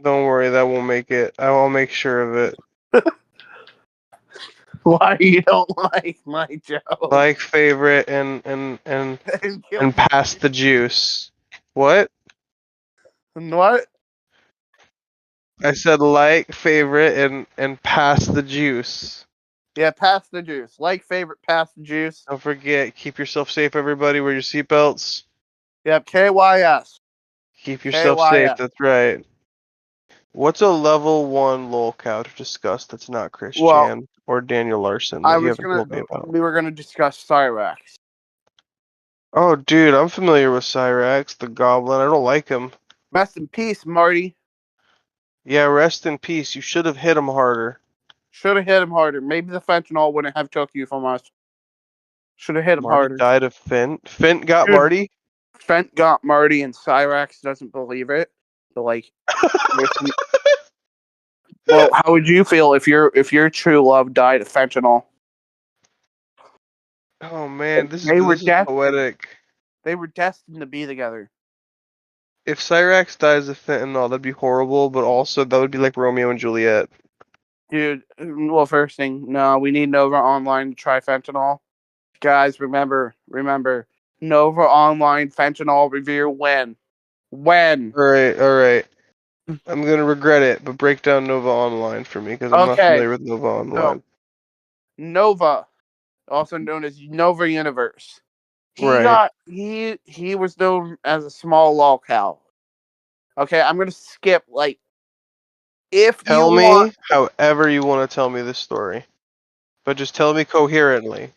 Don't worry, that won't make it. I will make sure of it. Why you don't like my joke? Like, favorite, and pass the juice. What? What? I said like, favorite, and pass the juice. Yeah, pass the juice. Like, favorite, pass the juice. Don't forget, keep yourself safe, everybody. Wear your seatbelts. Yep, KYS. Keep yourself safe. KYS. That's right. What's a level 1 lolcow to discuss that's not Chris Well, Chan or Daniel Larson that you haven't told me about? we were gonna discuss Cyrax. Oh, dude, I'm familiar with Cyrax, the Goblin. I don't like him. Rest in peace, Marty. Yeah, rest in peace. You should have hit him harder. Should have hit him harder. Maybe the fentanyl wouldn't have took you from us. Should have hit him Marty harder. died of Fent. Fent got Dude. Marty? Fent got Marty, and Cyrax doesn't believe it. So, like, well, how would you feel if your true love died of fentanyl? Oh, man, this They were is poetic. They were destined to be together. If Cyrax dies of fentanyl, that'd be horrible, but also that would be like Romeo and Juliet. Dude, well, first thing, no, we need Nova Online to try fentanyl. Guys, remember, Nova Online fentanyl review when? Alright. I'm gonna regret it, but break down Nova Online for me, because I'm not familiar with Nova Online. So, Nova, also known as Nova Universe. He was known as a small lolcow. Okay, I'm gonna skip, like, Tell me however you want to tell me this story, but just tell me coherently.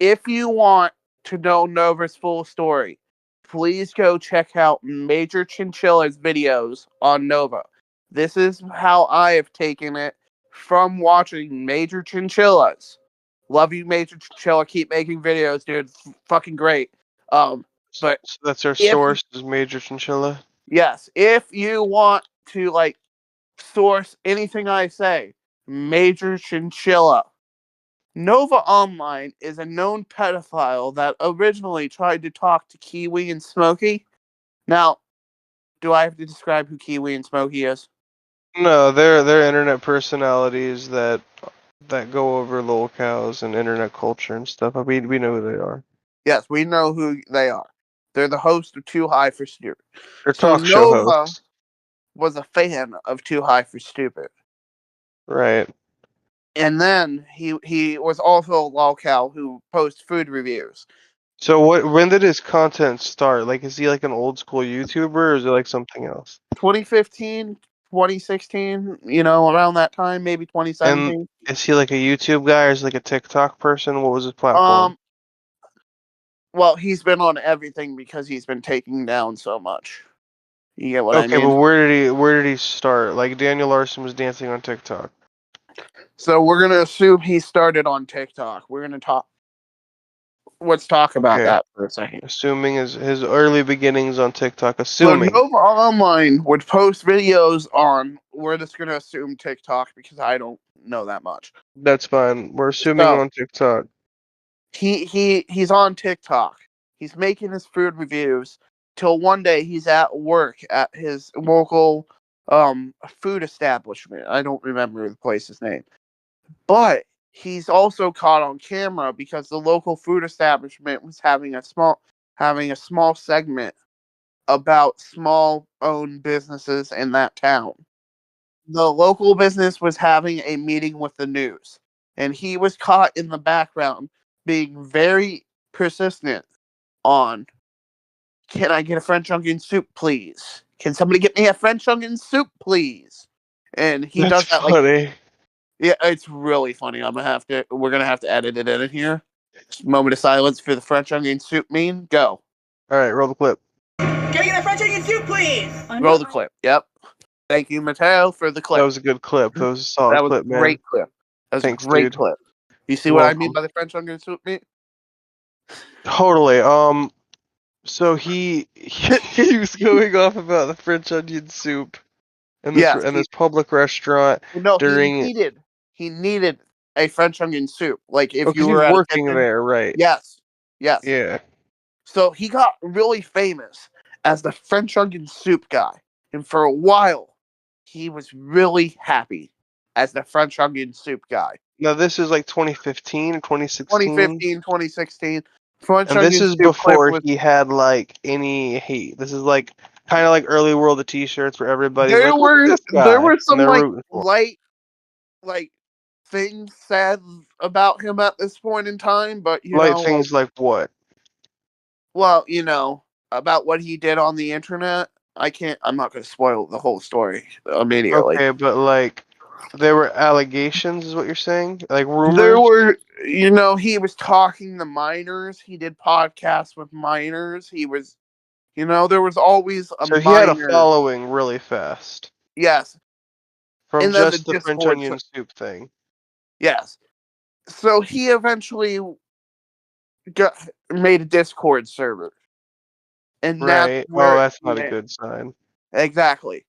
If you want to know Nova's full story, please go check out Major Chinchilla's videos on Nova. This is how I have taken it from watching Major Chinchillas. Love you, Major Chinchilla. Keep making videos, dude. Fucking great. But so that's our source is Major Chinchilla? Yes. If you want to, like, source anything I say, Major Chinchilla. Nova Online is a known pedophile that originally tried to talk to Kiwi and Smokey. Now, do I have to describe who Kiwi and Smokey is? No, they're internet personalities that go over lolcows and internet culture and stuff. We know who they are. Yes, we know who they are. They're the host of Too High for Stupid. They're talk show hosts. Was a fan of Too High for Stupid. Right. And then he was also a lolcow who posts food reviews. So when did his content start? Like, is he like an old school YouTuber, or is it like something else? 2015, 2016, around that time, maybe 2017. And is he like a YouTube guy, or is he like a TikTok person? What was his platform? Well, he's been on everything because he's been taking down so much. You get what I mean? Okay, but where did he start? Like, Daniel Larson was dancing on TikTok. So we're gonna assume he started on TikTok. Let's talk about that for a second. Assuming his early beginnings on TikTok. Assuming. So Nova Online would post videos on. We're just gonna assume TikTok because I don't know that much. That's fine. We're assuming on TikTok. He's on TikTok. He's making his food reviews till one day he's at work at his local food establishment. I don't remember the place's name. But he's also caught on camera because the local food establishment was having a small segment about small owned businesses in that town. The local business was having a meeting with the news, and he was caught in the background being very persistent on, can I get a French onion soup, please? Can somebody get me a French onion soup, please? And he does that funny. Yeah, it's really funny. We're gonna have to edit it in here. Moment of silence for the French onion soup meme. Go. All right, roll the clip. Can I get a French onion soup, please? Roll the clip. Yep. Thank you, Mateo, for the clip. That was a good clip. That was a solid clip, man. Great clip. That was a great clip. You see what I mean by the French onion soup meme? Totally. So he was going off about the French onion soup in this public restaurant. No, he needed a French onion soup. Like, if you were working there, right? Yes. Yeah. So he got really famous as the French onion soup guy. And for a while, he was really happy as the French onion soup guy. Now, this is like 2015 or 2016? 2015, 2016. French And this onion is soup clip before was... he had, like, any hate. This is, like, kind of like early world of t-shirts where everybody's There like, look at this guy. There were some, and they're like, rooting for him. light, like, things said about him at this point in time, but, you know... Things like what? Well, you know, about what he did on the internet. I'm not going to spoil the whole story immediately. Okay, but, like, there were allegations, is what you're saying? Like, rumors? There were, you know, he was talking to minors. He did podcasts with minors. He was, you know, there was always a So minor. he had a following really fast. Yes. From And then just the French Discord onion soup thing. Yes. So he eventually made a Discord server. And Right. that's where that's not a good sign. Exactly.